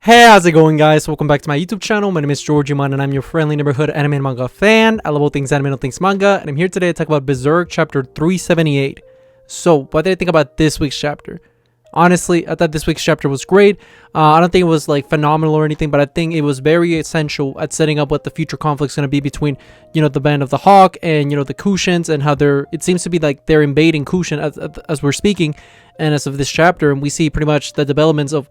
Hey, how's it going, guys? Welcome back to my YouTube channel. My name is Georgiman and I'm your friendly neighborhood anime and manga fan. I love all things anime and all things manga, and I'm here today to talk about Berserk chapter 378. So, what did I think about this week's chapter? Honestly, I thought this week's chapter was great. I don't think it was like phenomenal or anything, but I think it was very essential at setting up what the future conflict's going to be between, the band of the Hawk and, the Kushins, and how it seems to be like they're invading Kushin as we're speaking, and as of this chapter, and we see pretty much the developments of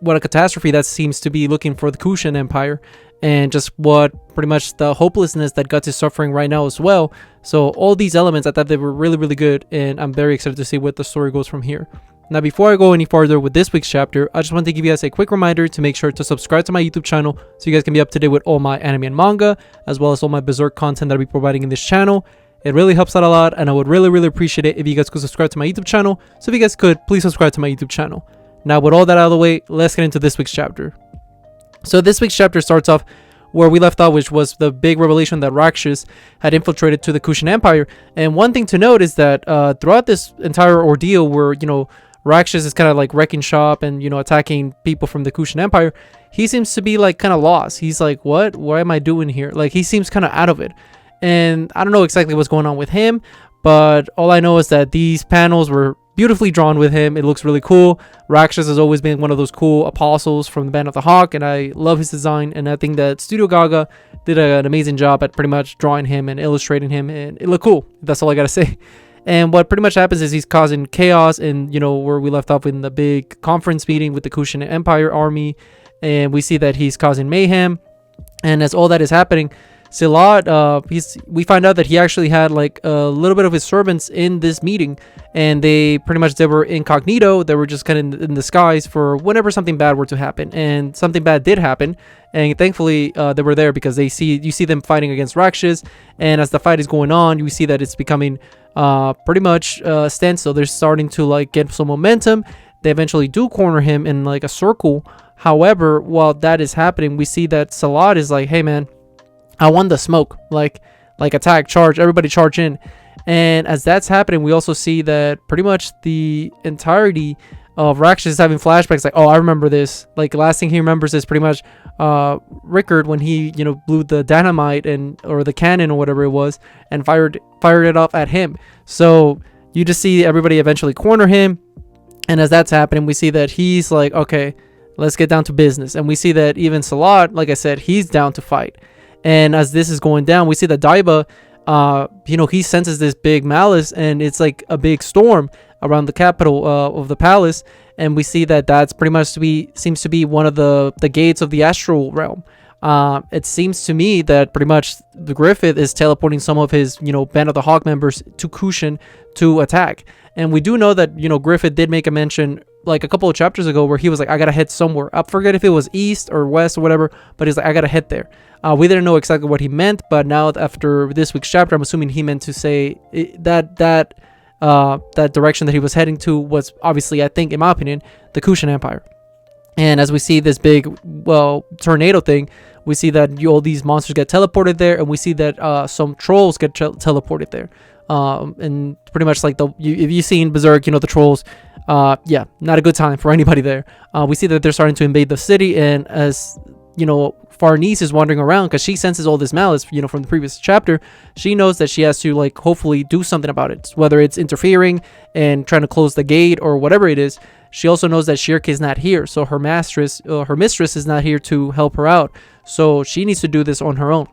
what a catastrophe that seems to be looking for the Kushin Empire, and just what pretty much the hopelessness that Guts is suffering right now as well. So all these elements, I thought they were really, really good, and I'm very excited to see what the story goes from here. Now, before I go any farther with this week's chapter, I just want to give you guys a quick reminder to make sure to subscribe to my YouTube channel so you guys can be up to date with all my anime and manga, as well as all my Berserk content that I'll be providing in this channel. It really helps out a lot, and I would really, really appreciate it if you guys could subscribe to my YouTube channel. So if you guys could, please subscribe to my YouTube channel. Now, with all that out of the way, let's get into this week's chapter. So this week's chapter starts off where we left off, which was the big revelation that Rakshas had infiltrated to the Kushin Empire. And one thing to note is that throughout this entire ordeal where, Rakshas is kind of like wrecking shop and, attacking people from the Kushin Empire, he seems to be like kind of lost. He's like, what am I doing here? Like, he seems kind of out of it. And I don't know exactly what's going on with him, but all I know is that these panels were beautifully drawn with him. It looks really cool. Rakshas has always been one of those cool apostles from the Band of the Hawk, and I love his design, and I think that Studio Gaga did an amazing job at pretty much drawing him and illustrating him, and it looked cool. That's all I gotta say. And what pretty much happens is he's causing chaos, and where we left off in the big conference meeting with the Kushin Empire army, and we see that he's causing mayhem. And as all that is happening, Silat, we find out that he actually had like a little bit of his servants in this meeting, and they were incognito. They were just kind of in disguise for whenever something bad were to happen, and something bad did happen. And thankfully, they were there because you see them fighting against Rakshas, and as the fight is going on, you see that it's becoming pretty much standstill. They're starting to like get some momentum. They eventually do corner him in like a circle. However, while that is happening, we see that Silat is like, "Hey, man, I want the smoke, like attack, charge, everybody charge in." And as that's happening, we also see that pretty much the entirety of Rakshas is having flashbacks, like, oh, I remember this. Like, the last thing he remembers is pretty much Rickard when he, blew the dynamite or the cannon or whatever it was, and fired it off at him. So you just see everybody eventually corner him, and as that's happening, we see that he's like, okay, let's get down to business. And we see that even Silat, like I said, he's down to fight. And as this is going down, we see that Daiba, he senses this big malice, and it's like a big storm around the capital of the palace. And we see that that's pretty much seems to be one of the gates of the astral realm. It seems to me that pretty much the Griffith is teleporting some of his, Band of the Hawk members to Kushin to attack. And we do know that, Griffith did make a mention like a couple of chapters ago where he was like, I gotta head somewhere. I forget if it was east or west or whatever, but he's like, I gotta head there. We didn't know exactly what he meant, but now after this week's chapter, I'm assuming he meant to say that direction that he was heading to was obviously, I think, in my opinion, the Kushin Empire. And as we see this big, tornado thing, we see that all these monsters get teleported there, and we see that some trolls get teleported there. And pretty much like if you've seen Berserk, the trolls, not a good time for anybody there. We see that they're starting to invade the city, and as Farnese is wandering around because she senses all this malice, from the previous chapter. She knows that she has to like hopefully do something about it, whether it's interfering and trying to close the gate or whatever it is. She also knows that Shirk is not here, so her mistress is not here to help her out. So she needs to do this on her own.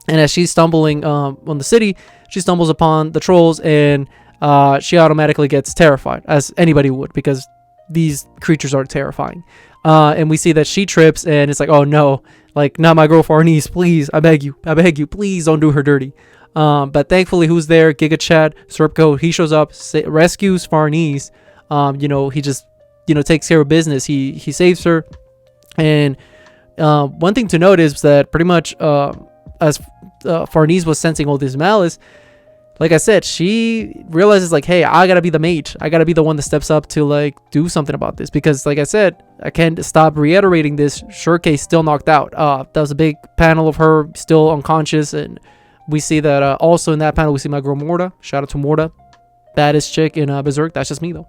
And as she's stumbling on the city, she stumbles upon the trolls, and she automatically gets terrified, as anybody would, because these creatures are terrifying. And we see that she trips, and it's like, oh no, like, not my girl Farnese, please, I beg you, please don't do her dirty. But thankfully, who's there? Giga Chad, Serpco, he shows up, rescues Farnese. He just, takes care of business. He saves her. And one thing to note is that pretty much as Farnese was sensing all this malice, like I said, she realizes like, hey, I gotta be the mage. I gotta be the one that steps up to like do something about this, because like I said, I can't stop reiterating this. Shirk's still knocked out. That was a big panel of her still unconscious, and we see that also in that panel we see my girl Morta. Shout out to Morta, baddest chick in Berserk. That's just me though.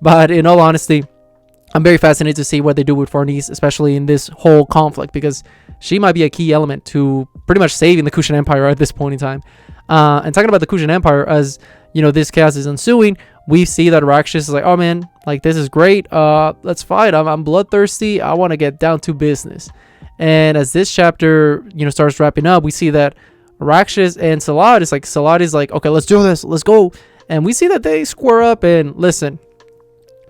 But in all honesty, I'm very fascinated to see what they do with Farnese, especially in this whole conflict, because she might be a key element to pretty much saving the Kushan Empire at this point in time. And talking about the Kushan Empire, as you know, this chaos is ensuing, we see that Rakshas is like, oh man, like this is great. Let's fight. I'm bloodthirsty. I want to get down to business. And as this chapter, you know, starts wrapping up, we see that Rakshas and Silat is like, okay, let's do this. Let's go. And we see that they square up and listen.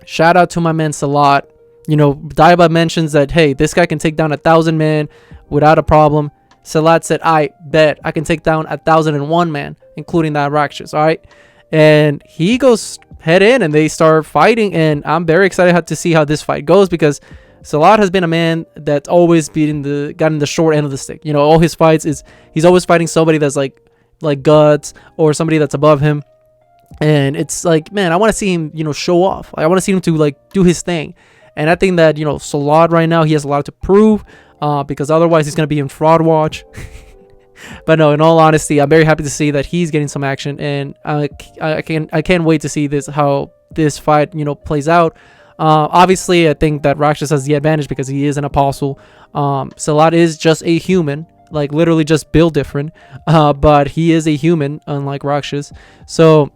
Shout out to my man Silat. You know, Daiba mentions that, hey, this guy can take down 1,000 men without a problem. Silat said, I bet I can take down 1,001 man, including that Rakshas. All right. And he goes head in and they start fighting. And I'm very excited to see how this fight goes, because Silat has been a man that's always gotten the short end of the stick. You know, all his fights is he's always fighting somebody that's like Guts or somebody that's above him. And it's like, man, I want to see him, you know, show off. I want to see him to like do his thing. And I think that, you know, Silat right now, he has a lot to prove, because otherwise he's going to be in fraud watch. But no, in all honesty, I'm very happy to see that he's getting some action, and I can't wait to see how this fight, you know, plays out. Obviously, I think that Rakshas has the advantage because he is an apostle. Silat is just a human, like literally just built different, but he is a human, unlike Rakshas. So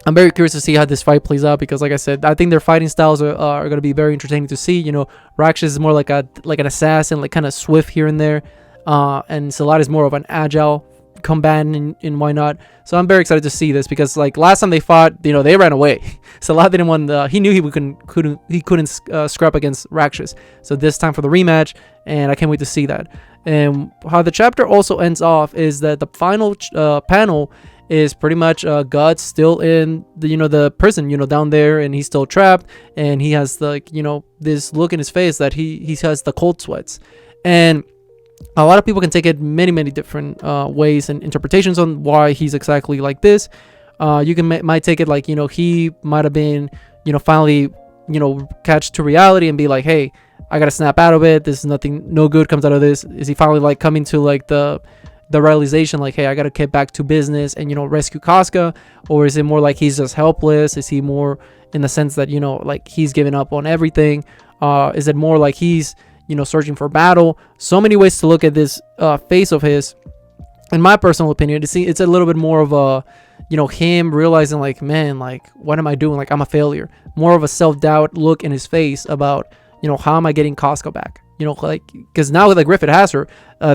I'm very curious to see how this fight plays out, because like I said, I think their fighting styles are going to be very entertaining to see. You know, Rakshas is more like an assassin, like kind of swift here and there, and Silat is more of an agile combatant and why not. So I'm very excited to see this, because like last time they fought, you know, they ran away. Silat didn't want he knew he couldn't scrap against Rakshas. So this time for the rematch, and I can't wait to see that. And how the chapter also ends off is that the final panel is pretty much Guts still in the prison, you know, down there, and he's still trapped, and he has this look in his face that he has the cold sweats. And a lot of people can take it many different ways and interpretations on why he's exactly like this. You might take it like, you know, he might have been, you know, finally, you know, catch to reality and be like, hey, I gotta snap out of it. This is nothing, no good comes out of this. Is he finally like coming to like the realization like, hey, I gotta get back to business and, you know, rescue Casca? Or is it more like he's just helpless? Is he more in the sense that, you know, like he's given up on everything? Is it more like he's, you know, searching for battle? So many ways to look at this face of his. In my personal opinion, it's a little bit more of a, you know, him realizing like, man, like, what am I doing? Like, I'm a failure. More of a self-doubt look in his face about, you know, how am I getting Casca back? You know, like, because now that Griffith has her,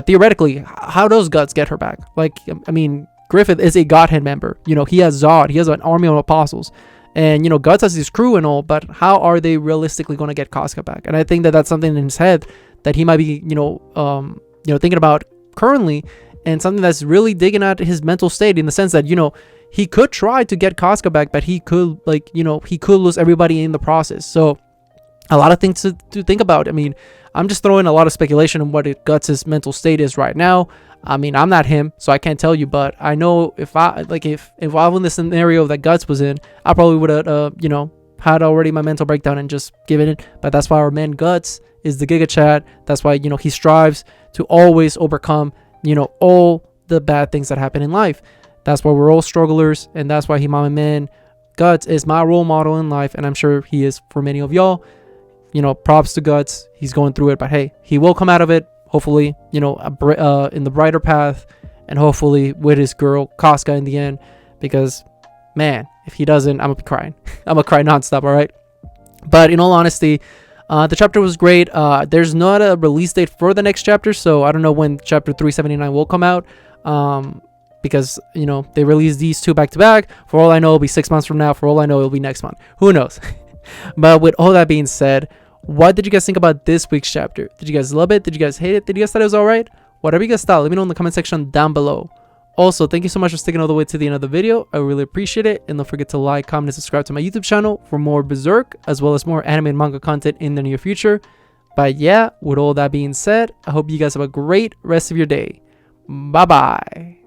theoretically, how does Guts get her back? Like, I mean, Griffith is a Godhead member. You know, he has Zod. He has an army of apostles. And, you know, Guts has his crew and all, but how are they realistically going to get Casca back? And I think that that's something in his head that he might be, thinking about currently, and something that's really digging at his mental state, in the sense that, you know, he could try to get Casca back, but he could, like, you know, he could lose everybody in the process. So a lot of things to think about. I mean, I'm just throwing a lot of speculation on what Guts' mental state is right now. I mean, I'm not him, so I can't tell you, but I know if I was in the scenario that Guts was in, I probably would have, had already my mental breakdown and just given it. But that's why our man Guts is the Giga Chat. That's why, you know, he strives to always overcome, you know, all the bad things that happen in life. That's why we're all strugglers, and that's why my man Guts is my role model in life, and I'm sure he is for many of y'all. You know, props to Guts. He's going through it, but hey, he will come out of it. Hopefully, you know, in the brighter path, and hopefully with his girl Casca in the end. Because, man, if he doesn't, I'm gonna be crying. I'm gonna cry nonstop. All right. But in all honesty, the chapter was great. There's not a release date for the next chapter, so I don't know when chapter 379 will come out. Because, you know, they released these two back to back. For all I know, it'll be 6 months from now. For all I know, it'll be next month. Who knows? But with all that being said, what did you guys think about this week's chapter? Did you guys love it? Did you guys hate it? Did you guys thought it was alright? Whatever you guys thought, let me know in the comment section down below. Also, thank you so much for sticking all the way to the end of the video. I really appreciate it. And don't forget to like, comment, and subscribe to my YouTube channel for more Berserk, as well as more anime and manga content in the near future. But yeah, with all that being said, I hope you guys have a great rest of your day. Bye bye.